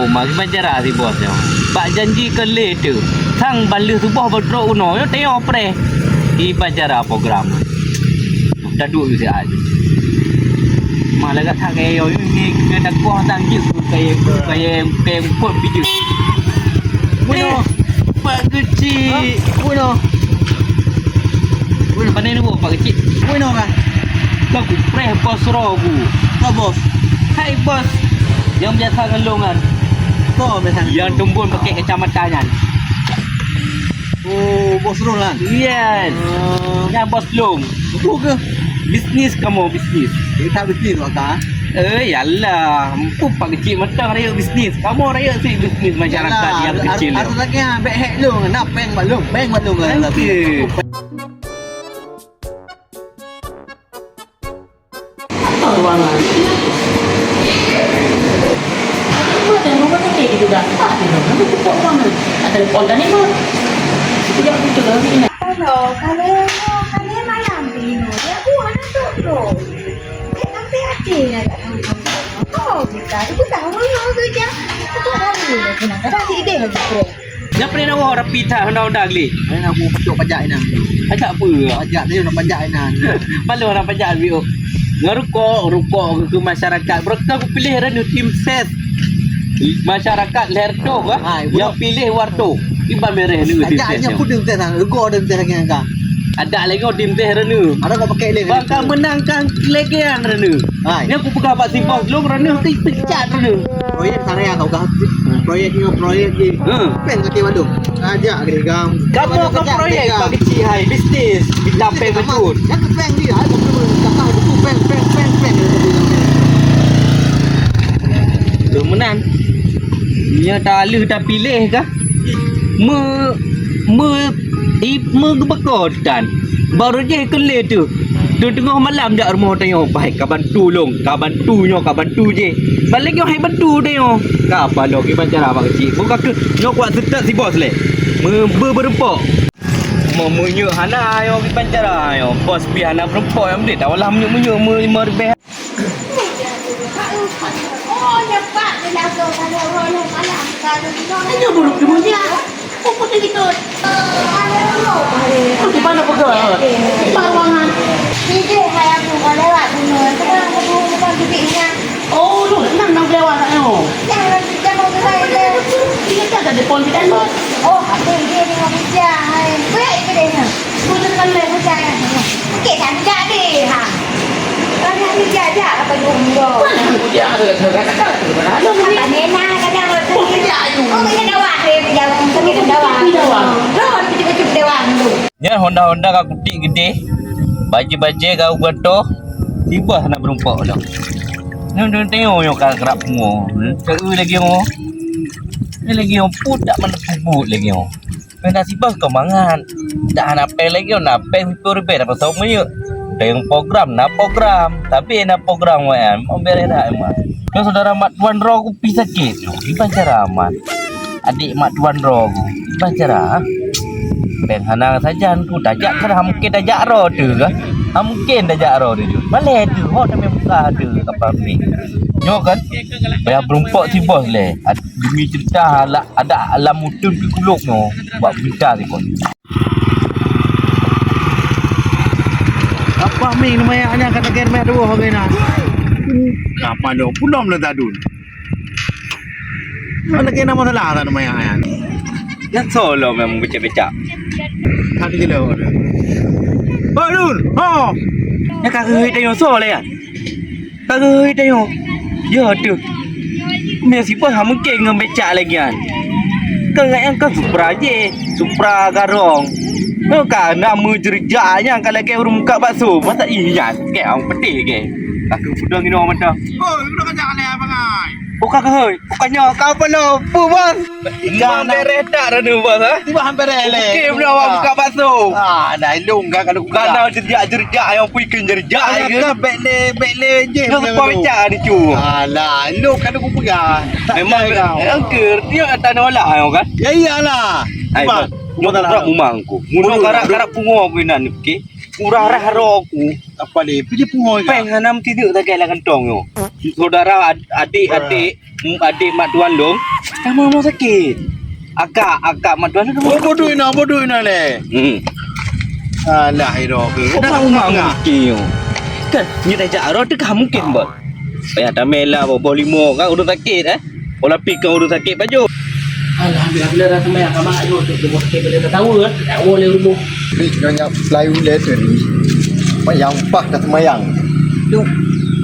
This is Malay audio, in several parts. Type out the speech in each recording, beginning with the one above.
rumah Banjara si bos yo. Bak janji ke later. Sang balik subuh berdro uno yo teo pre. Di Banjara program. Dah duduk si aja. Malah kat hak yo ni kena kuah tang je kayak kot biju. Bueno, pak kecil. Bueno, Pandai ni pak kecil. bueno kan? Kau preh bos rogu. Kau bos, Hai bos. Yang biasa ngelongan. kau biasa. Yang tumbun pakai kacamataan. Oh, bos Roland. Yes. Yang bos long. Betul ke? Bisnis kamu bisnis. Kita bisnis maka. Yalah. Empu pak kecil matang raya bisnis. Kamu raya si bisnis masyarakat yang kecil. Ada lagi yang back hack lu, nak peng balung kan Okey. Ruangan. Tengok kan kayak gitu dah. Tak ada. Nanti pokok mana? Tak telefon dah ni mah. Sekejap betul lah ni. Kalau malam pino, dia buat anak tu. Sampai hati nak tahu. Kita itu tahu tu je. Itu ada dulu. Kadang-kadang ide lagi pro. Yang pernah nak orang pita hendak dagli. Mana aku pecuk pajak ni. Pajak apa? Pajak dia nak pajak ni. Malu orang pajak bio. Ngerukok ke masyarakat. Mereka aku pilih ranu tim ses. Masyarakat lerdo ah. Yang pilih warto. Iban mereh ni tim ses. Pajaknya pun dia sana. Rego dia lagi kan. Ada lagi tim ses ranu. Ada kau pakai leh. Bakal menangkan legian ranu. Ni aku pegang pak simpang long ranu tu pecat ranu. Proyek sana yang kau kah. Proyek ni. Peng ke wadung. Ajak ke gam. Kamu ke proyek pak kecil hai bisnis. Kita peng betul. Yang ke peng dia. Kakak tu peng. Kemenan. Nya tak lu dah pilih kah? Bekotan. Baru je kelih tu. Di tengah malam dak rumah tengok baik kaban tulung, kaban tu je. Balik yo hai bantu tengok. Apa lo ki baca apa kecil. Buka ke nyok kuat setat si bos le. Berempok. Memunyu hana yo ki pancara yo. Bos pi hana berempok yang dia tawalah munyu lebih. Oh, nyepak dia nak tahu kalau orang malam kalau Ini buruk kemudian. Apa tu gitu? Di mana pegang? Di ruangan. Ini saya bukan lewat dulu. Sekarang aku bukan bibinya. Oh, lu nang lewat tak yo. Jangan kita mau ke saya deh. Dia tak ada telefon kita bos. Oh, apa dia ni mau bicara? Hai, buat itu deh. Sudah kan leh bicara. Okey, tak deh. Ha. Kan ni jaja apa dulu. Dia ada kata-kata. Apa nena kadang Oh, dia ayu. oh kena dawah dia berjalan kami dawah. Ron kecil-kecil dawah dulu. Ya Honda kau kutik gede. Baju-baju kau gato. Tiba nak berempok dah. Ni tengok yo kau kerap semua. Kau lagi yo. Ni lagi yo put tak meneput lagi yo. Kena sibah kau mangan. Tak nak pe lagi yo nak pe pur be dapat sama yo. Tengok program. Tapi nak program WM. Mau beres dah emang. Kau saudara Mat Tuan Ro aku pi sakit. Di Banjara aman. Adik Mak Tuan Ro aku. Di Banjara. Ben hanang saja aku dajak kan mungkin dajak ro tu ke. Mungkin dajak ro tu. Maleh tu ho dah muka ada kapal ni. Nyo kan. Bayar berumpok si bos le. Demi cerita ada alam mutun pi kuluk no. Buat berita ni kon. Apa mi lumayan kata germet dua hari nak. Apa dong? Punom le tadun. Mana kena masalah tak lumayan. Yang solo memang becak-becak. Tak ada lo. Oh dun. Oh. Ya kagak tengok so le ya. Kagak tengok. Ya tu. Mesti pun mungkin ngam becak lagi kan. Kau yang kau Supra garong. Kau kan nama jerjanya kalau ke urung muka bakso. Masa iya ke ang peti ke. Aku sudah ngino mata. Oh, udah kacang le apa ngai? Bukan kau, bukannya kau penuh, bos. Ikan beres tak rada bos ha? Tiba hampir le. Okey, belum awak buka bakso. Dah ilung kan kalau buka. Kalau jerjak yang pun ikan jerjak lagi. Bekle je. Kau sepa becak ni cu. Alah, ilung kan aku pegang. Memang angker dia tak nolak kan? Ya iyalah. Bang, nyok mumangku. Muno karak pungo pinan ni, okey. Urah rah roku. Apa ni? Pergi pungo ke? Peng hanam tidak tak kailah kantong yo. Saudara adik adik mak tuan long, kamu mau sakit. Akak mak tuan long. Bodoh ina le. Alah hero ke. Dah umang mungkin. Kan, ni dah jaro tu kan mungkin bos. Payah tak mela bawa limo kan udah sakit Bola pikir udah sakit baju. Alhamdulillah bila dah sembahyang sama ayo tu bos ke bila dah tahu kan. Tak boleh rumah. Ni nyonya fly later ni. Mayang pah dah semayang. Tu.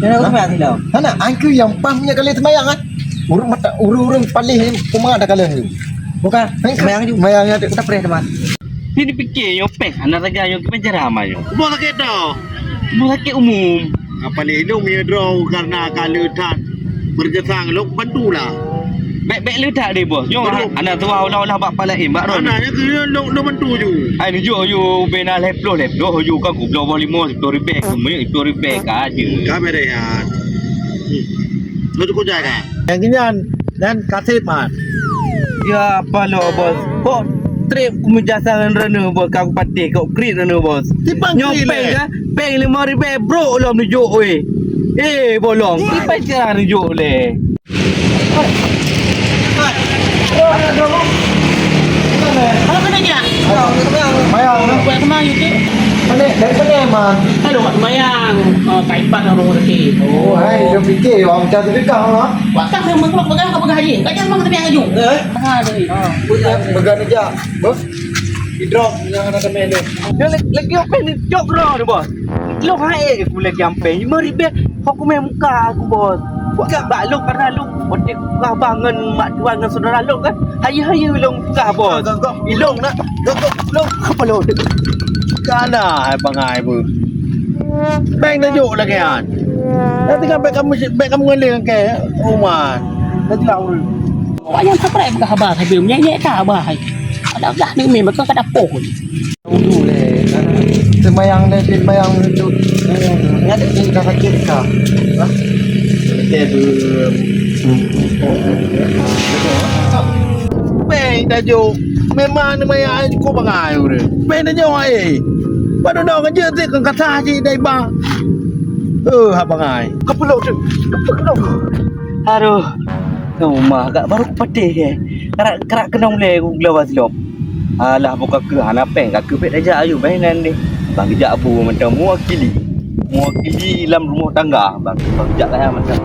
Jangan sembahyang tu dah. Mana angku yang pah punya kali semayang kan? Urung palih ni kumang ada kali ni. Bukan. Sembahyang tu. Semayangnya tak pernah teman. Ni dipikir yo peh anak raga yo ke penjara yo. Mau sakit dah. Mau sakit umum. Apa ni dong dia draw karena kalutan bergesang lok bantulah. Baik lu tak deh bos. Yo anak tua ulah bak palain bak ron. Anaknya ke lok bantu ju. Ai ni yo bena leplo yo kan ku blo limo tu ribe kemudian itu ribe ka aja. Kamera ya. Lo tu kau jaga. Yang kinyan dan kasih man. Ya apa lo bos. Kok trip kumijasan rene bos kau patih kau krit rene bos. Tipang Nyopeng kan? Peng 5,000 bro lo menunjuk oi. Bolong. Tipai cerah menunjuk le. Kalau kena dia. Mayang. Buat sembahyang tu. Mana dari mana man? Kalau buat sembahyang, kaipan orang rezeki. Oh, hai dia fikir orang macam tu dekat lah. Buat tak saya mengelak pegang ke pegang haji. Tak jangan mang sembahyang aju. Ha deh. Pegang aja. Bos. Di drop yang ada kami ada. Dia lagi apa ni jok bro ni bos. Lo hai aku lagi ampe 5,000 aku main muka aku bos. Buat bak lu karena lu botek kah bangun mak tuan dengan saudara lu kan. Haya long kah bos. Ilong nak. Long apa lu? Kana bangai pun. Bang tajuk lagi kan. Nanti kan baik kamu ngelih ke rumah. Nanti lah urus. Yang tak pernah buka khabar saya belum nyanyi tak abah. Dah ni memang kau kada poh. Dulu le. Semayang itu. Ada ni dah sakit kah? Ha? Sakit Bang tajuk. Memang semayang aku bangai urus. Bang tajuk ai. Pada dah kerja tu kan kata haji dai bang. Abang ai. Kepelok tu. Kepelok. Aduh. Rumah agak baru patih ke. Kerak kenong le aku gelawas lop. Alah buka ke anak peng kak ke pet aja ayu mainan ni. Bang kejak abu macam mewakili dalam rumah tangga bang kejak kaya macam.